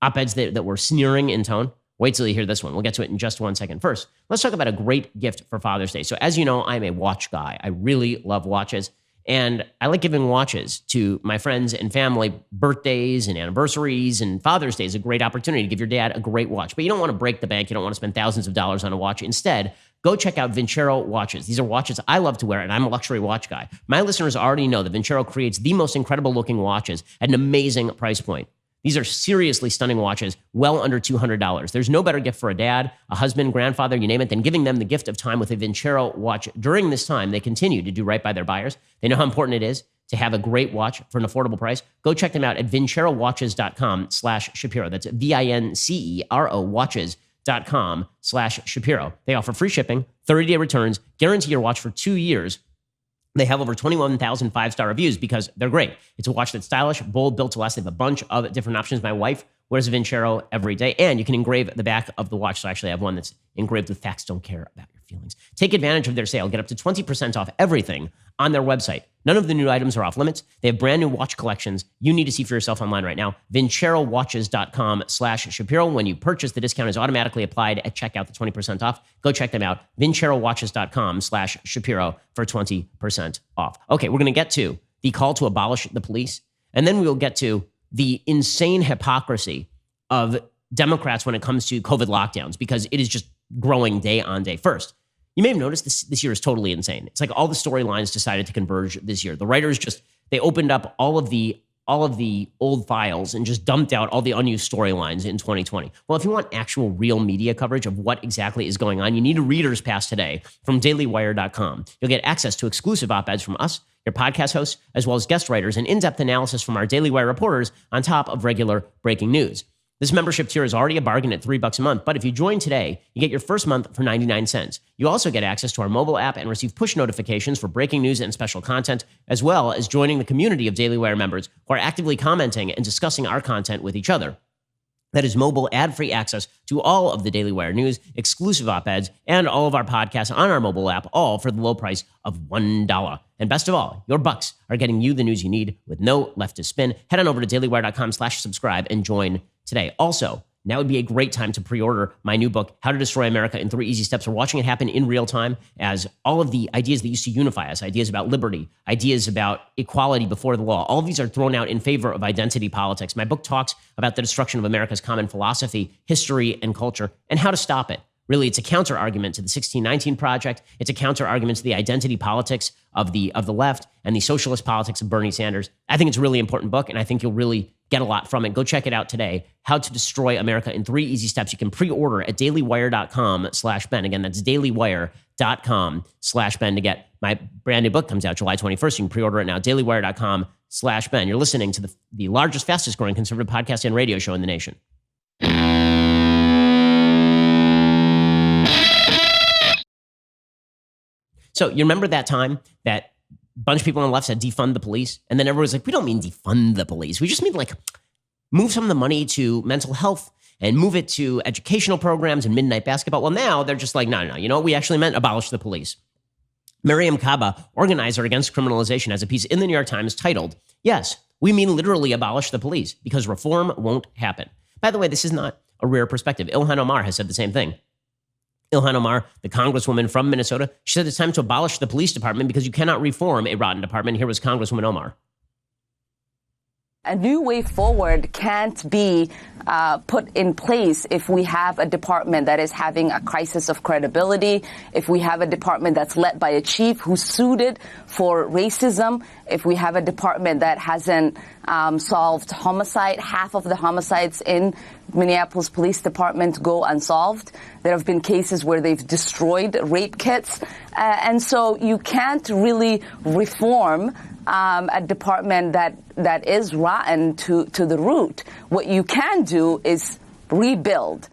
Op-eds that were sneering in tone? Wait till you hear this one. We'll get to it in just 1 second. First, let's talk about a great gift for Father's Day. So as you know, I'm a watch guy. I really love watches. And I like giving watches to my friends and family. Birthdays and anniversaries and Father's Day is a great opportunity to give your dad a great watch. But you don't want to break the bank. You don't want to spend thousands of dollars on a watch. Instead, go check out Vincero Watches. These are watches I love to wear, and I'm a luxury watch guy. My listeners already know that Vincero creates the most incredible looking watches at an amazing price point. These are seriously stunning watches, well under $200. There's no better gift for a dad, a husband, grandfather, you name it, than giving them the gift of time with a Vincero watch. During this time, they continue to do right by their buyers. They know how important it is to have a great watch for an affordable price, go check them out at vincerowatches.com/Shapiro. That's VINCERO watches.com/Shapiro. They offer free shipping, 30-day returns, guarantee your watch for 2 years. They have over 21,000 five-star reviews because they're great. It's a watch that's stylish, bold, built to last. They have a bunch of different options. My wife wears a Vincero every day, and you can engrave the back of the watch. So I actually have one that's engraved with "Facts don't care about your feelings." Take advantage of their sale. Get up to 20% off everything on their website. None of the new items are off limits. They have brand new watch collections you need to see for yourself online right now. VinceroWatches.com/Shapiro. When you purchase, the discount is automatically applied at checkout, the 20% off. Go check them out. VinceroWatches.com/Shapiro for 20% off. Okay, we're going to get to the call to abolish the police, and then we'll get to the insane hypocrisy of Democrats when it comes to COVID lockdowns, because it is just growing day on day. First, you may have noticed this year is totally insane. It's like all the storylines decided to converge this year. The writers they opened up all of the old files and just dumped out all the unused storylines in 2020. Well, if you want actual real media coverage of what exactly is going on, you need a reader's pass today from dailywire.com. You'll get access to exclusive op-eds from us, your podcast hosts, as well as guest writers and in-depth analysis from our Daily Wire reporters on top of regular breaking news. This membership tier is already a bargain at $3 a month, but if you join today, you get your first month for 99 cents. You also get access to our mobile app and receive push notifications for breaking news and special content, as well as joining the community of Daily Wire members who are actively commenting and discussing our content with each other. That is mobile ad-free access to all of the Daily Wire news, exclusive op-eds, and all of our podcasts on our mobile app, all for the low price of $1. And best of all, your bucks are getting you the news you need with no left to spin. Head on over to dailywire.com/subscribe and join today. Also, now would be a great time to pre-order my new book, How to Destroy America in 3 Easy Steps. We're watching it happen in real time as all of the ideas that used to unify us, ideas about liberty, ideas about equality before the law, all of these are thrown out in favor of identity politics. My book talks about the destruction of America's common philosophy, history, and culture, and how to stop it. Really, it's a counter-argument to the 1619 Project. It's a counter-argument to the identity politics of the left and the socialist politics of Bernie Sanders. I think it's a really important book, and I think you'll really get a lot from it. Go check it out today. How to Destroy America in 3 Easy Steps. You can pre-order at dailywire.com/Ben. Again, that's dailywire.com/Ben to get my brand new book. Comes out July 21st. You can pre-order it now. dailywire.com/Ben. You're listening to the largest, fastest growing conservative podcast and radio show in the nation. So you remember that time that a bunch of people on the left said defund the police? And then everyone's like, we don't mean defund the police. We just mean like move some of the money to mental health and move it to educational programs and midnight basketball. Well, now they're just like, no. You know what? We actually meant abolish the police. Miriam Kaba, organizer against criminalization, has a piece in the New York Times titled, "Yes, we mean literally abolish the police because reform won't happen." By the way, this is not a rare perspective. Ilhan Omar has said the same thing. Ilhan Omar, the congresswoman from Minnesota, she said it's time to abolish the police department because you cannot reform a rotten department. Here was Congresswoman Omar. A new way forward can't be put in place if we have a department that is having a crisis of credibility, if we have a department that's led by a chief who's suited for racism, if we have a department that hasn't solved homicide. Half of the homicides in Minneapolis Police Department go unsolved. There have been cases where they've destroyed rape kits. And so you can't really reform a department that is rotten to the root. What you can do is rebuild.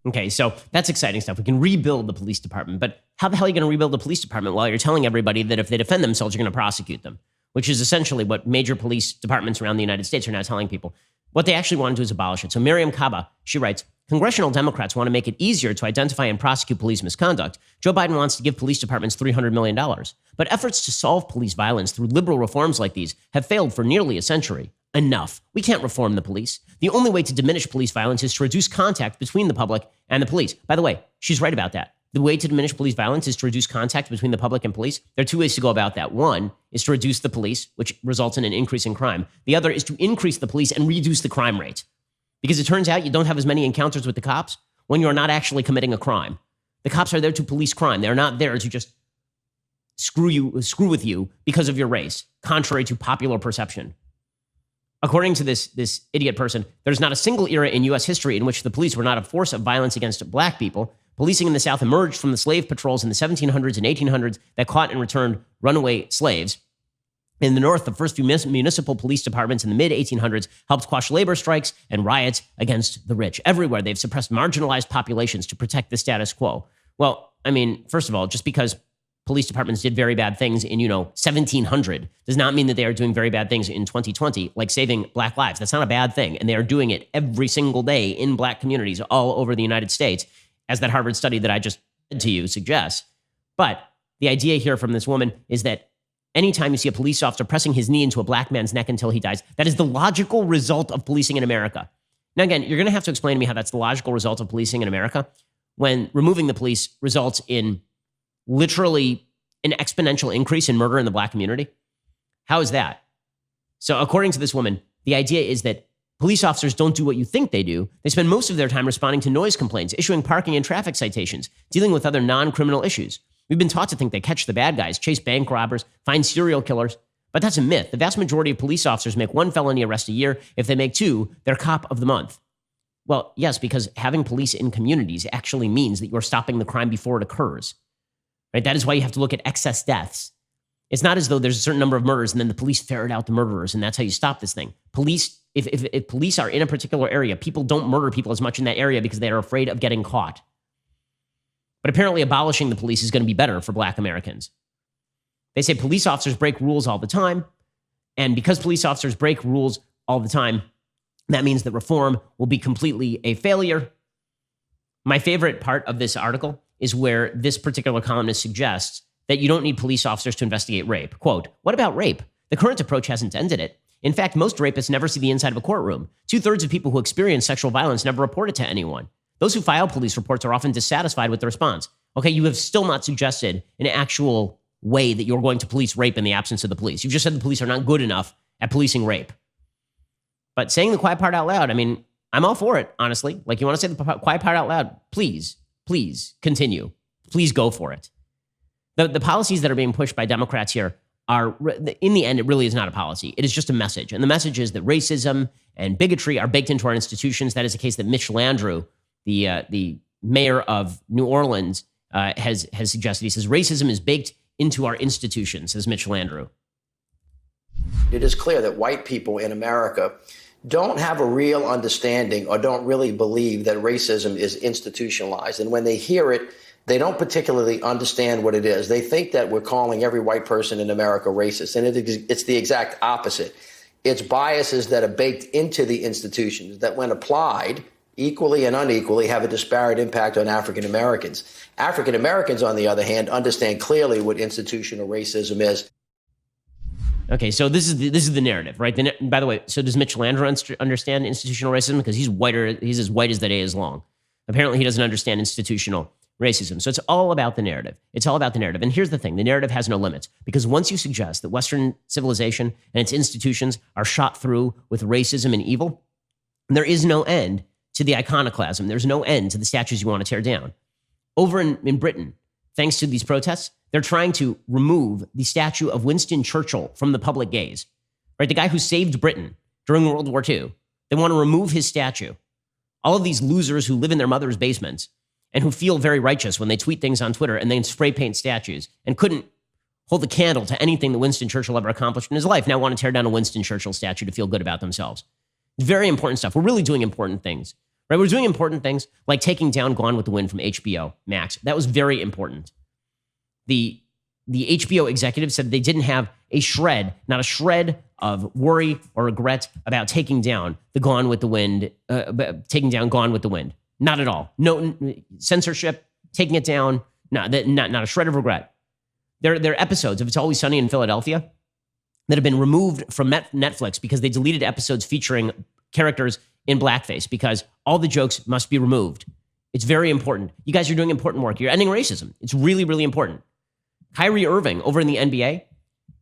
Okay, so that's exciting stuff. We can rebuild the police department, but how the hell are you going to rebuild the police department while you're telling everybody that if they defend themselves, you're going to prosecute them, which is essentially what major police departments around the United States are now telling people. What they actually want to do is abolish it. So Miriam Kaba, she writes, congressional Democrats want to make it easier to identify and prosecute police misconduct. Joe Biden wants to give police departments $300 million. But efforts to solve police violence through liberal reforms like these have failed for nearly a century. Enough. We can't reform the police. The only way to diminish police violence is to reduce contact between the public and the police. By the way, she's right about that. The way to diminish police violence is to reduce contact between the public and police. There are two ways to go about that. One is to reduce the police, which results in an increase in crime. The other is to increase the police and reduce the crime rate. Because it turns out you don't have as many encounters with the cops when you're not actually committing a crime. The cops are there to police crime. They're not there to just screw with you because of your race, contrary to popular perception. According to this idiot person, there's not a single era in U.S. history in which the police were not a force of violence against black people. Policing in the South emerged from the slave patrols in the 1700s and 1800s that caught and returned runaway slaves. In the North, the first few municipal police departments in the mid-1800s helped quash labor strikes and riots against the rich. Everywhere, they've suppressed marginalized populations to protect the status quo. Well, I mean, first of all, just because police departments did very bad things in, 1700 does not mean that they are doing very bad things in 2020, like saving black lives. That's not a bad thing. And they are doing it every single day in black communities all over the United States, as that Harvard study that I just said to you suggests. But the idea here from this woman is that anytime you see a police officer pressing his knee into a black man's neck until he dies, that is the logical result of policing in America. Now, again, you're going to have to explain to me how that's the logical result of policing in America when removing the police results in literally an exponential increase in murder in the black community. How is that? So according to this woman, the idea is that police officers don't do what you think they do. They spend most of their time responding to noise complaints, issuing parking and traffic citations, dealing with other non-criminal issues. We've been taught to think they catch the bad guys, chase bank robbers, find serial killers. But that's a myth. The vast majority of police officers make one felony arrest a year. If they make two, they're cop of the month. Well, yes, because having police in communities actually means that you're stopping the crime before it occurs. Right? That is why you have to look at excess deaths. It's not as though there's a certain number of murders and then the police ferret out the murderers and that's how you stop this thing. Police, if police are in a particular area, people don't murder people as much in that area because they are afraid of getting caught. But apparently abolishing the police is going to be better for black Americans. They say police officers break rules all the time. And because police officers break rules all the time, that means that reform will be completely a failure. My favorite part of this article is where this particular columnist suggests that you don't need police officers to investigate rape. Quote, what about rape? The current approach hasn't ended it. In fact, most rapists never see the inside of a courtroom. 2/3 of people who experience sexual violence never report it to anyone. Those who file police reports are often dissatisfied with the response. Okay, you have still not suggested an actual way that you're going to police rape in the absence of the police. You've just said the police are not good enough at policing rape. But saying the quiet part out loud, I mean, I'm all for it, honestly. Like, you want to say the quiet part out loud? Please continue. Please go for it. The policies that are being pushed by Democrats here are, in the end, it really is not a policy. It is just a message. And the message is that racism and bigotry are baked into our institutions. That is a case that Mitch Landrieu, the mayor of New Orleans, has suggested. He says, racism is baked into our institutions, says Mitch Landrieu. It is clear that white people in America don't have a real understanding or don't really believe that racism is institutionalized. And when they hear it, they don't particularly understand what it is. They think that we're calling every white person in America racist. And it's the exact opposite. It's biases that are baked into the institutions that, when applied equally and unequally, have a disparate impact on African Americans. African Americans, on the other hand, understand clearly what institutional racism is. Okay, so this is the narrative, right? By the way, so does Mitch Landrieu understand institutional racism? Because he's as white as the day is long. Apparently, he doesn't understand institutional racism. So it's all about the narrative. It's all about the narrative. And here's the thing. The narrative has no limits. Because once you suggest that Western civilization and its institutions are shot through with racism and evil, there is no end to the iconoclasm. There's no end to the statues you want to tear down. Over in Britain, thanks to these protests, they're trying to remove the statue of Winston Churchill from the public gaze, right? The guy who saved Britain during World War II. They want to remove his statue. All of these losers who live in their mother's basements and who feel very righteous when they tweet things on Twitter and they spray paint statues and couldn't hold a candle to anything that Winston Churchill ever accomplished in his life now want to tear down a Winston Churchill statue to feel good about themselves. Very important stuff. We're really doing important things, right? We're doing important things like taking down Gone with the Wind from HBO Max. That was very important. The HBO executive said they didn't have not a shred of worry or regret about taking down Gone with the Wind. Not at all. No censorship, taking it down. Not a shred of regret. There are episodes of It's Always Sunny in Philadelphia that have been removed from Netflix because they deleted episodes featuring characters in blackface because all the jokes must be removed. It's very important. You guys are doing important work. You're ending racism. It's really, really important. Kyrie Irving over in the NBA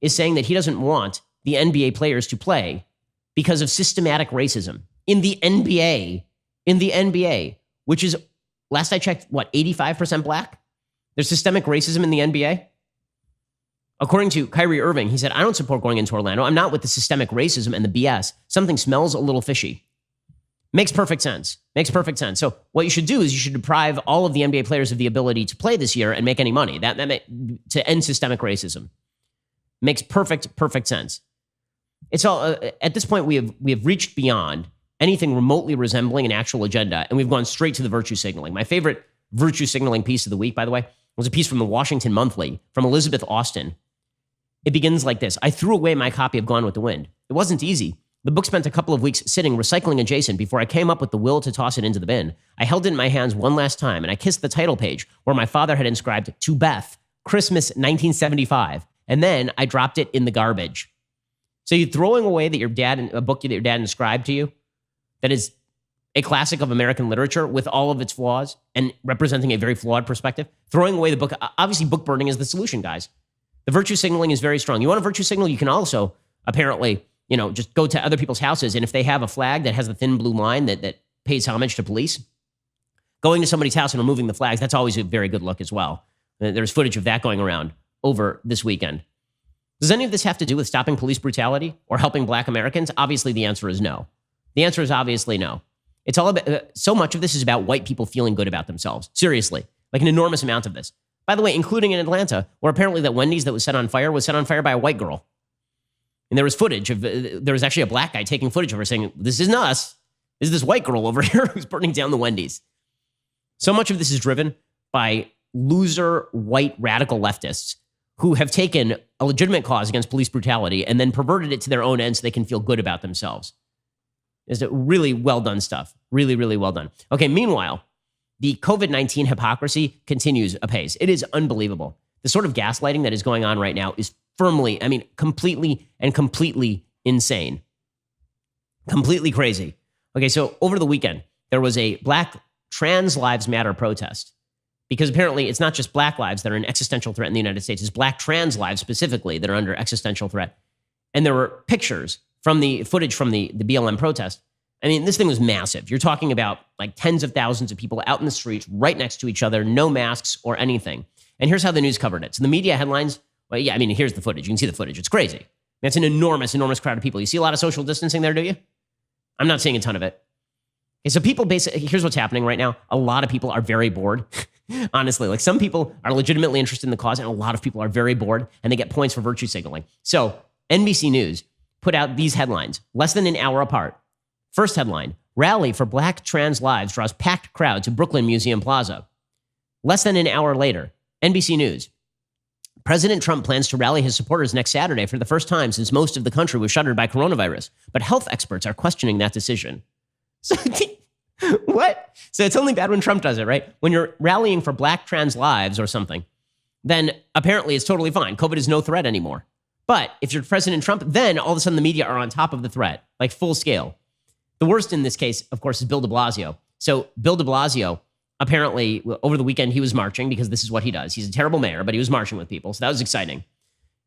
is saying that he doesn't want the NBA players to play because of systematic racism in the NBA, which is, last I checked, 85% black? There's systemic racism in the NBA? According to Kyrie Irving, he said, I don't support going into Orlando. I'm not with the systemic racism and the BS. Something smells a little fishy. Makes perfect sense. So what you should do is you should deprive all of the NBA players of the ability to play this year and make any money. That to end systemic racism. Makes perfect sense. It's all at this point we have reached beyond anything remotely resembling an actual agenda, and we've gone straight to the virtue signaling. My favorite virtue signaling piece of the week, by the way, was a piece from the Washington Monthly from Elizabeth Austin. It begins like this: I threw away my copy of Gone with the Wind. It wasn't easy. The book spent a couple of weeks sitting recycling adjacent before I came up with the will to toss it into the bin. I held it in my hands one last time, and I kissed the title page where my father had inscribed "To Beth, Christmas 1975," and then I dropped it in the garbage. So you're throwing away a book that your dad inscribed to you, that is a classic of American literature with all of its flaws and representing a very flawed perspective. Throwing away the book, obviously book burning is the solution, guys. The virtue signaling is very strong. You want a virtue signal, you can also apparently, just go to other people's houses, and if they have a flag that has the thin blue line that pays homage to police, going to somebody's house and removing the flags, that's always a very good look as well. There's footage of that going around over this weekend. Does any of this have to do with stopping police brutality or helping Black Americans? Obviously, the answer is no. The answer is obviously no. It's all about, so much of this is about white people feeling good about themselves. Seriously, like an enormous amount of this. By the way, including in Atlanta, where apparently that Wendy's that was set on fire by a white girl. And there was footage of, there was actually a Black guy taking footage of her saying, "This isn't us. This is this white girl over here who's burning down the Wendy's." So much of this is driven by loser white radical leftists who have taken a legitimate cause against police brutality and then perverted it to their own end so they can feel good about themselves. It's really well done stuff. Really, really well done. Okay, meanwhile, the COVID-19 hypocrisy continues apace. It is unbelievable. The sort of gaslighting that is going on right now is completely insane. Completely crazy. Okay, so over the weekend, there was a Black Trans Lives Matter protest. Because apparently it's not just Black lives that are an existential threat in the United States. It's Black trans lives specifically that are under existential threat. And there were pictures from the footage from the BLM protest. I mean, this thing was massive. You're talking about like tens of thousands of people out in the streets right next to each other, no masks or anything. And here's how the news covered it. So the media headlines, here's the footage. You can see the footage. It's crazy. That's an enormous crowd of people. You see a lot of social distancing there, do you? I'm not seeing a ton of it. Okay, so people here's what's happening right now. A lot of people are very bored. Honestly, like some people are legitimately interested in the cause and a lot of people are very bored and they get points for virtue signaling. So NBC News put out these headlines less than an hour apart. First headline: Rally for Black Trans Lives draws packed crowd to Brooklyn Museum Plaza. Less than an hour later, NBC News: President Trump plans to rally his supporters next Saturday for the first time since most of the country was shuttered by coronavirus, but health experts are questioning that decision. So what? So it's only bad when Trump does it, right? When you're rallying for Black trans lives or something, then apparently it's totally fine. COVID is no threat anymore. But if you're President Trump, then all of a sudden the media are on top of the threat, like full scale. The worst in this case, of course, is Bill de Blasio. So Bill de Blasio, apparently over the weekend, he was marching because this is what he does. He's a terrible mayor, but he was marching with people. So that was exciting.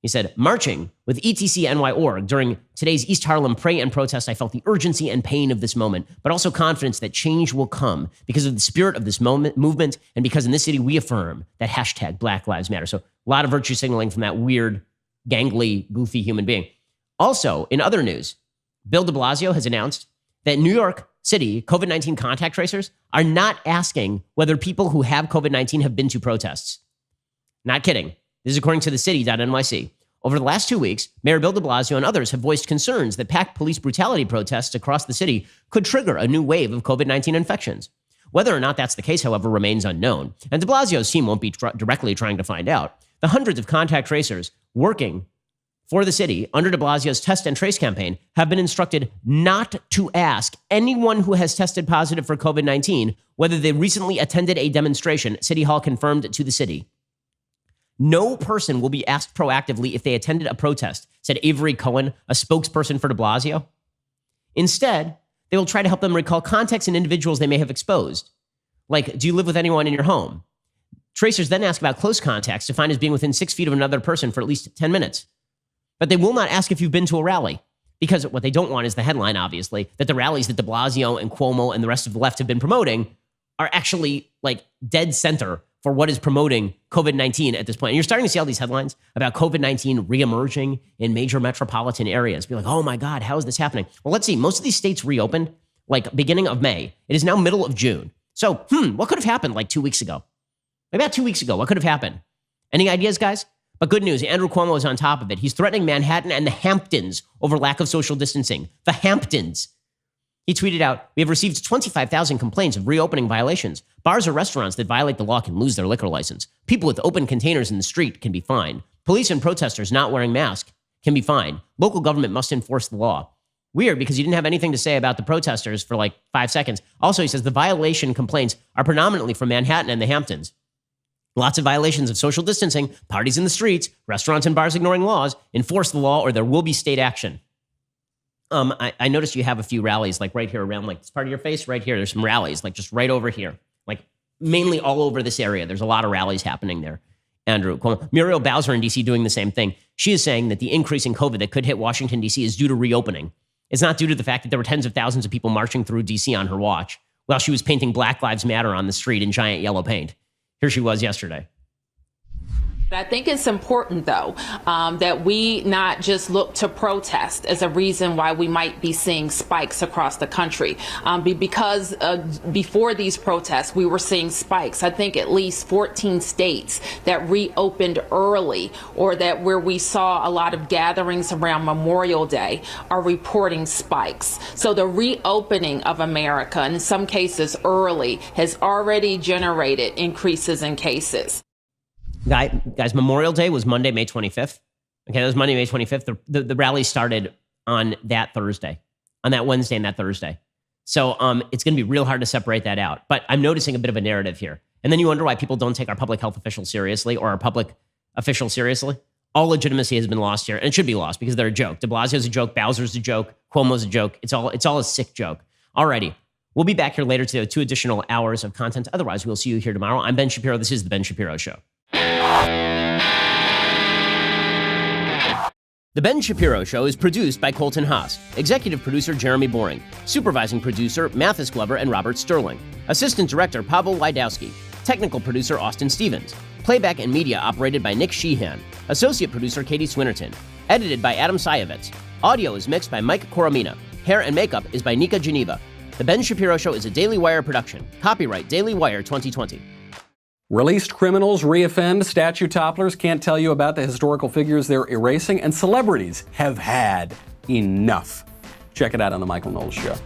He said, marching with ETCNY.org during today's East Harlem pray and protest, I felt the urgency and pain of this moment, but also confidence that change will come because of the spirit of this movement and because in this city we affirm that hashtag Black Lives Matter. So a lot of virtue signaling from that weird, gangly, goofy human being. Also, in other news, Bill de Blasio has announced that New York City COVID-19 contact tracers are not asking whether people who have COVID-19 have been to protests. Not kidding. This is according to the city.nyc. Over the last 2 weeks, Mayor Bill de Blasio and others have voiced concerns that packed police brutality protests across the city could trigger a new wave of COVID-19 infections. Whether or not that's the case, however, remains unknown, and de Blasio's team won't be directly trying to find out. The hundreds of contact tracers working for the city under de Blasio's test and trace campaign have been instructed not to ask anyone who has tested positive for COVID-19 whether they recently attended a demonstration, City Hall confirmed to the city. No person will be asked proactively if they attended a protest, said Avery Cohen, a spokesperson for de Blasio. Instead, they will try to help them recall contacts and individuals they may have exposed. Like, do you live with anyone in your home? Tracers then ask about close contacts defined as being within 6 feet of another person for at least 10 minutes. But they will not ask if you've been to a rally, because what they don't want is the headline, obviously, that the rallies that de Blasio and Cuomo and the rest of the left have been promoting are actually like dead center for what is promoting COVID-19 at this point. And you're starting to see all these headlines about COVID-19 reemerging in major metropolitan areas. Be like, oh my God, how is this happening? Well, let's see. Most of these states reopened like beginning of May. It is now middle of June. So, what could have happened like 2 weeks ago? About 2 weeks ago, what could have happened? Any ideas, guys? But good news, Andrew Cuomo is on top of it. He's threatening Manhattan and the Hamptons over lack of social distancing. The Hamptons. He tweeted out, "We have received 25,000 complaints of reopening violations. Bars or restaurants that violate the law can lose their liquor license. People with open containers in the street can be fined. Police and protesters not wearing masks can be fined. Local government must enforce the law." Weird, because he didn't have anything to say about the protesters for like 5 seconds. Also, he says the violation complaints are predominantly from Manhattan and the Hamptons. Lots of violations of social distancing, parties in the streets, restaurants and bars ignoring laws. Enforce the law or there will be state action. I noticed you have a few rallies like right here around like this part of your face right here. There's some rallies like just right over here, like mainly all over this area. There's a lot of rallies happening there. Andrew Cuomo. Muriel Bowser in D.C. doing the same thing. She is saying that the increase in COVID that could hit Washington, D.C. is due to reopening. It's not due to the fact that there were tens of thousands of people marching through D.C. on her watch while she was painting Black Lives Matter on the street in giant yellow paint. Here she was yesterday. I think it's important, though, that we not just look to protest as a reason why we might be seeing spikes across the country. Because before these protests, we were seeing spikes. I think at least 14 states that reopened early or that where we saw a lot of gatherings around Memorial Day are reporting spikes. So the reopening of America, in some cases early, has already generated increases in cases. Guys, Memorial Day was Monday, May 25th. Okay, that was Monday, May 25th. The rally started on that Thursday, on that Wednesday and that Thursday. So it's going to be real hard to separate that out. But I'm noticing a bit of a narrative here. And then you wonder why people don't take our public health officials seriously or our public officials seriously. All legitimacy has been lost here, and it should be lost because they're a joke. De Blasio's a joke, Bowser's a joke, Cuomo's a joke. It's all a sick joke. Alrighty. We'll be back here later today with 2 additional hours of content. Otherwise, we'll see you here tomorrow. I'm Ben Shapiro. This is The Ben Shapiro Show. The Ben Shapiro Show is produced by Colton Haas, executive producer Jeremy Boring, supervising producer Mathis Glover and Robert Sterling, assistant director Pavel Wydowski, technical producer Austin Stevens, playback and media operated by Nick Sheehan, associate producer Katie Swinnerton, edited by Adam Sayevitz. Audio is mixed by Mike Coromina. Hair and makeup is by Nika Geneva. The Ben Shapiro Show is a Daily Wire production. Copyright Daily Wire 2020. Released criminals reoffend, statue topplers can't tell you about the historical figures they're erasing, and celebrities have had enough. Check it out on The Michael Knowles Show.